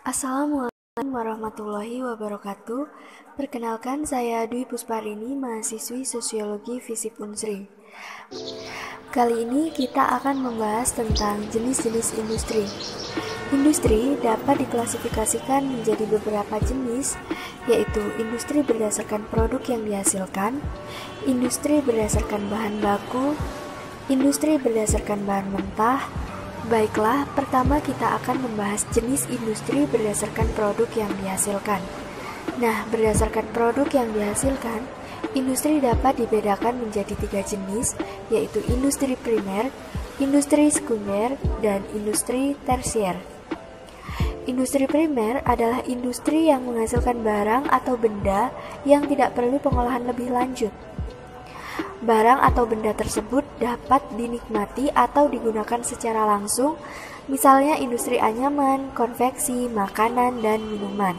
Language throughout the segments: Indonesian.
Assalamualaikum warahmatullahi wabarakatuh. Perkenalkan, saya Dwi Pusparini, mahasiswi Sosiologi FISIP Unsri. Kali ini kita akan membahas tentang jenis-jenis industri. Industri dapat diklasifikasikan menjadi beberapa jenis, yaitu industri berdasarkan produk yang dihasilkan, industri berdasarkan bahan baku, industri berdasarkan bahan mentah. Baiklah, pertama kita akan membahas jenis industri berdasarkan produk yang dihasilkan. Nah, berdasarkan produk yang dihasilkan, industri dapat dibedakan menjadi 3 jenis, yaitu industri primer, industri sekunder, dan industri tersier. Industri primer adalah industri yang menghasilkan barang atau benda yang tidak perlu pengolahan lebih lanjut. Barang atau benda tersebut dapat dinikmati atau digunakan secara langsung, misalnya industri anyaman, konveksi, makanan, dan minuman.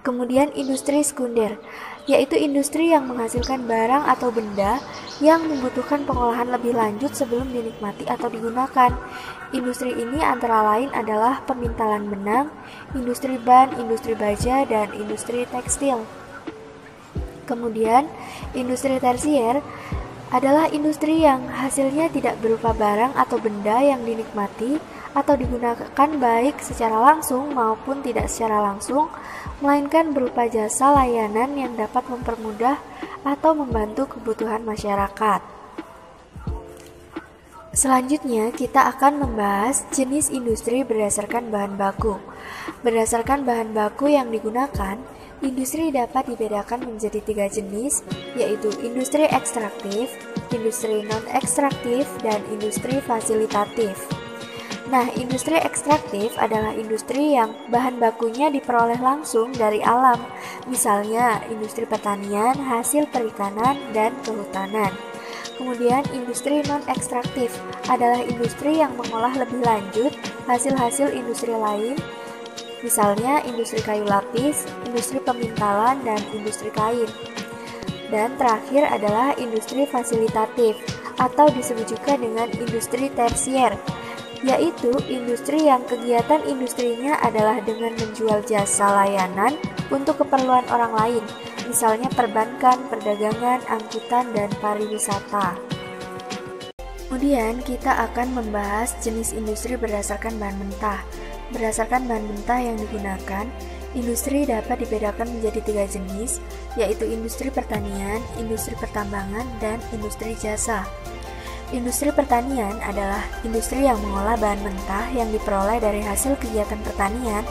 Kemudian industri sekunder, yaitu industri yang menghasilkan barang atau benda yang membutuhkan pengolahan lebih lanjut sebelum dinikmati atau digunakan. Industri ini antara lain adalah pemintalan benang, industri ban, industri baja, dan industri tekstil. Kemudian, industri tersier adalah industri yang hasilnya tidak berupa barang atau benda yang dinikmati atau digunakan baik secara langsung maupun tidak secara langsung, melainkan berupa jasa layanan yang dapat mempermudah atau membantu kebutuhan masyarakat. Selanjutnya, kita akan membahas jenis industri berdasarkan bahan baku. Berdasarkan bahan baku yang digunakan, industri dapat dibedakan menjadi 3 jenis, yaitu industri ekstraktif, industri non-ekstraktif, dan industri fasilitatif. Nah, industri ekstraktif adalah industri yang bahan bakunya diperoleh langsung dari alam, misalnya industri pertanian, hasil perikanan, dan kehutanan. Kemudian, industri non-ekstraktif adalah industri yang mengolah lebih lanjut hasil-hasil industri lain, misalnya industri kayu lapis, industri pemintalan, dan industri kain. Dan terakhir adalah industri fasilitatif, atau disebut juga dengan industri tersier, yaitu industri yang kegiatan industrinya adalah dengan menjual jasa layanan untuk keperluan orang lain, misalnya perbankan, perdagangan, angkutan, dan pariwisata. Kemudian kita akan membahas jenis industri berdasarkan bahan mentah. Berdasarkan bahan mentah yang digunakan, industri dapat dibedakan menjadi 3 jenis, yaitu industri pertanian, industri pertambangan, dan industri jasa. Industri pertanian adalah industri yang mengolah bahan mentah yang diperoleh dari hasil kegiatan pertanian,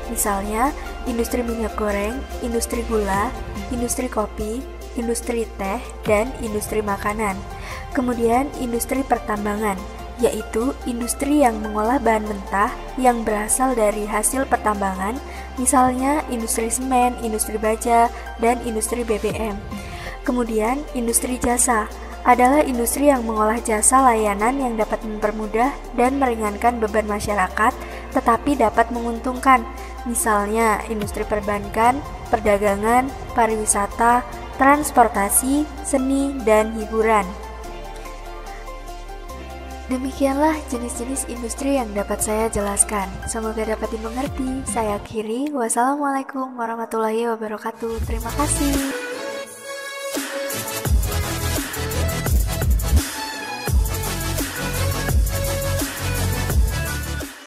misalnya industri minyak goreng, industri gula, industri kopi, industri teh, dan industri makanan. Kemudian industri pertambangan, yaitu industri yang mengolah bahan mentah yang berasal dari hasil pertambangan, misalnya industri semen, industri baja, dan industri BBM. Kemudian, industri jasa adalah industri yang mengolah jasa layanan yang dapat mempermudah dan meringankan beban masyarakat, tetapi dapat menguntungkan, misalnya industri perbankan, perdagangan, pariwisata, transportasi, seni, dan hiburan. Demikianlah jenis-jenis industri yang dapat saya jelaskan. Semoga dapat dimengerti. Saya akhiri. Wassalamualaikum warahmatullahi wabarakatuh. Terima kasih.